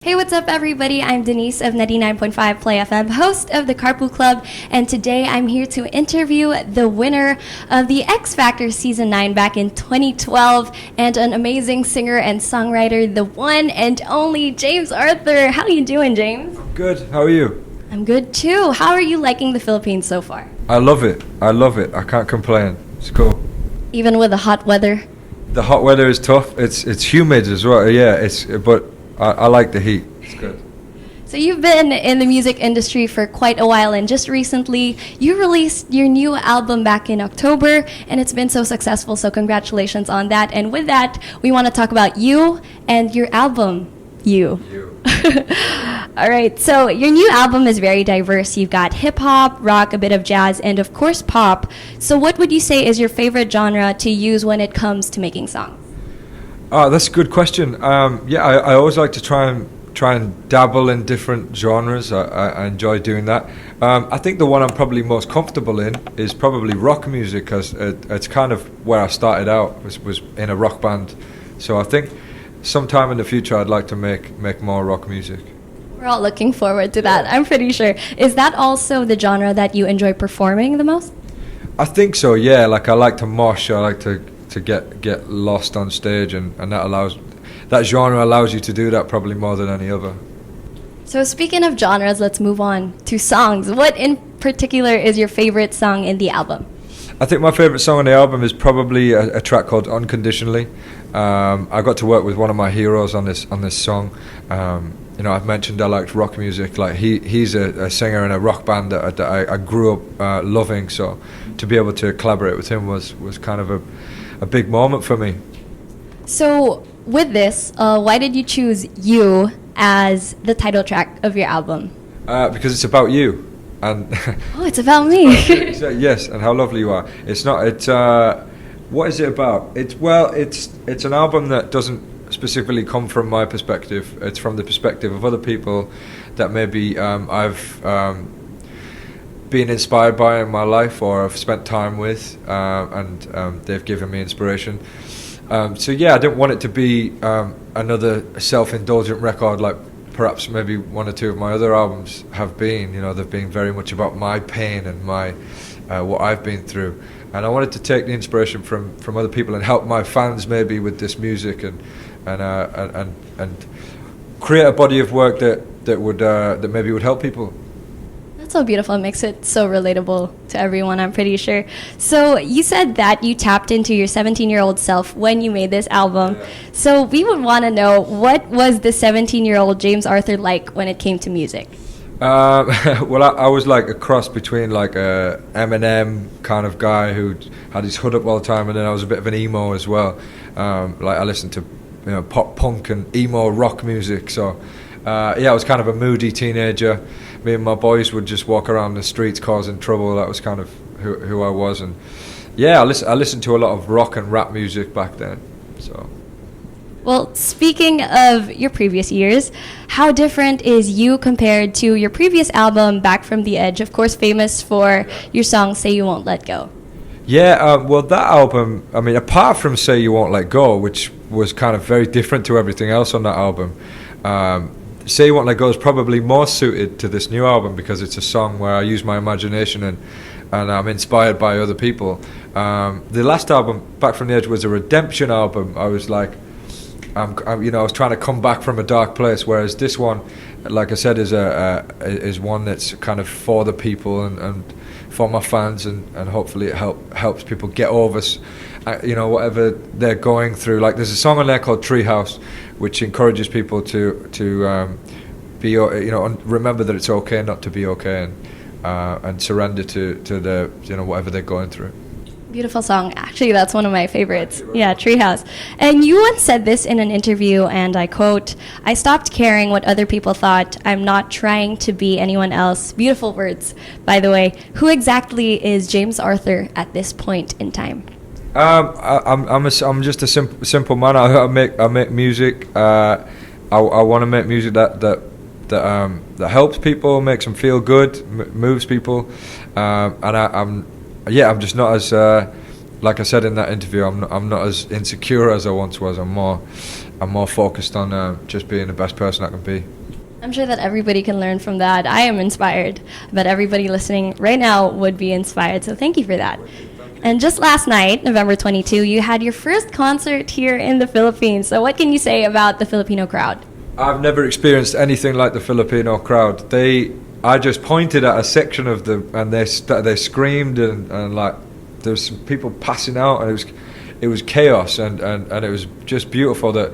Hey, what's up, everybody? I'm Denise of 99.5 Play FM, host of the Carpool Club, and today I'm here to interview the winner of the X Factor Season 9 back in 2012 and an amazing singer and songwriter, the one and only James Arthur. How are you doing, James? I'm good. How are you? I'm good, too. How are you liking the Philippines so far? I love it. I can't complain. It's cool. Even with the hot weather? The hot weather is tough. It's humid as well. Yeah, but I like the heat. It's good. So you've been in the music industry for quite a while, and just recently you released your new album back in October, and it's been so successful, so congratulations on that. And with that, we want to talk about you and your album, You. All right, so your new album is very diverse. You've got hip-hop, rock, a bit of jazz, and of course pop. So what would you say is your favorite genre to use when it comes to making songs? Oh, that's a good question. I always like to try and dabble in different genres. I enjoy doing that. I think the one I'm probably most comfortable in is probably rock music, because it's kind of where I started out, was in a rock band. So I think sometime in the future I'd like to make more rock music. We're all looking forward to that, I'm pretty sure. Is that also the genre that you enjoy performing the most? I think so, yeah. Like, I like to mosh, I like to get lost on stage, and that genre allows you to do that probably more than any other. So speaking of genres, let's move on to songs. What in particular is your favorite song in the album? I think my favorite song on the album is probably a track called Unconditionally. I got to work with one of my heroes on this song. I've mentioned I liked rock music. Like, he's a singer in a rock band that I grew up loving. So to be able to collaborate with him was kind of a big moment for me. So with this, why did you choose You as the title track of your album? Because it's about you. And oh, it's about me. Yes, and how lovely you are. What is it about? It's an album that doesn't specifically come from my perspective. It's from the perspective of other people that maybe I've been inspired by in my life, or I've spent time with, and they've given me inspiration. I didn't want it to be another self-indulgent record like perhaps maybe one or two of my other albums have been. They've been very much about my pain and my what I've been through. And I wanted to take the inspiration from other people and help my fans maybe with this music, and create a body of work that maybe would help people. That's so beautiful. It makes it so relatable to everyone, I'm pretty sure. So you said that you tapped into your 17-year-old self when you made this album. Yeah. So we would want to know, what was the 17-year-old James Arthur like when it came to music? Well, I was like a cross between like a Eminem kind of guy who had his hood up all the time, and then I was a bit of an emo as well. I listened to pop punk and emo rock music. So I was kind of a moody teenager. Me and my boys would just walk around the streets causing trouble. That was kind of who I was. And I listened to a lot of rock and rap music back then. So. Well, speaking of your previous years, how different is You compared to your previous album, Back from the Edge? Of course, famous for your song Say You Won't Let Go. Yeah, well, that album, I mean, apart from Say You Won't Let Go, which was kind of very different to everything else on that album, Say You Won't Let Go is probably more suited to this new album, because it's a song where I use my imagination and I'm inspired by other people. The last album, Back from the Edge, was a redemption album. I was like, I was trying to come back from a dark place, whereas this one, like I said, is one that's kind of for the people and for my fans, and hopefully it helps people get over whatever they're going through. Like, there's a song on there called Treehouse, which encourages people to be, remember that it's okay not to be okay, and surrender to the whatever they're going through. Beautiful song. Actually, that's one of my favorites. Yeah, Treehouse. And you once said this in an interview, and I quote, "I stopped caring what other people thought. I'm not trying to be anyone else." Beautiful words, by the way. Who exactly is James Arthur at this point in time? I'm just a simple man. I make music. I want to make music that helps people, makes them feel good, moves people, and I'm just not as like I said in that interview. I'm not as insecure as I once was. I'm more I'm more focused on just being the best person I can be. I'm sure that everybody can learn from that. I am inspired, but everybody listening right now would be inspired, so thank you for that. And just last night, November 22, you had your first concert here in the Philippines. So what can you say about the Filipino crowd? I've never experienced anything like the Filipino crowd. I just pointed at a section of them, and they screamed, and like there was some people passing out, and it was chaos, and it was just beautiful that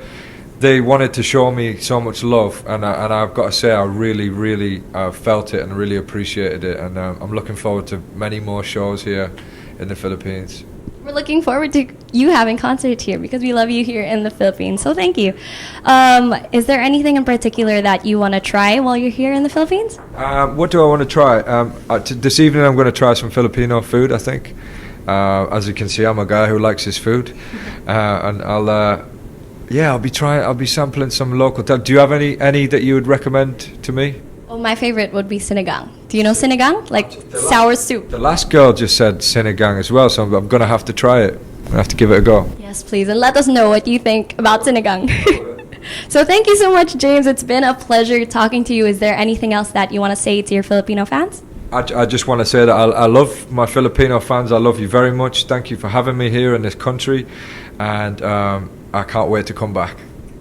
they wanted to show me so much love, and I've got to say I really felt it and really appreciated it, and I'm looking forward to many more shows here in the Philippines. We're looking forward to you having concerts here because we love you here in the Philippines. So thank you. Is there anything in particular that you want to try while you're here in the Philippines? What do I want to try? This evening I'm going to try some Filipino food, I think. As you can see, I'm a guy who likes his food, and I'll be sampling some local. Do you have any that you would recommend to me? Oh, my favorite would be sinigang. Do you know sinigang? Like sour soup. The last girl just said sinigang as well, so I'm going to have to try it. I'm going to have to give it a go. Yes, please, and let us know what you think about sinigang. So thank you so much, James. It's been a pleasure talking to you. Is there anything else that you want to say to your Filipino fans? I just want to say that I love my Filipino fans. I love you very much. Thank you for having me here in this country, and I can't wait to come back.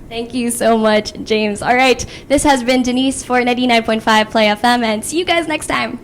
Thank you so much, James. All right, this has been Denise for 99.5 Play FM, and see you guys next time.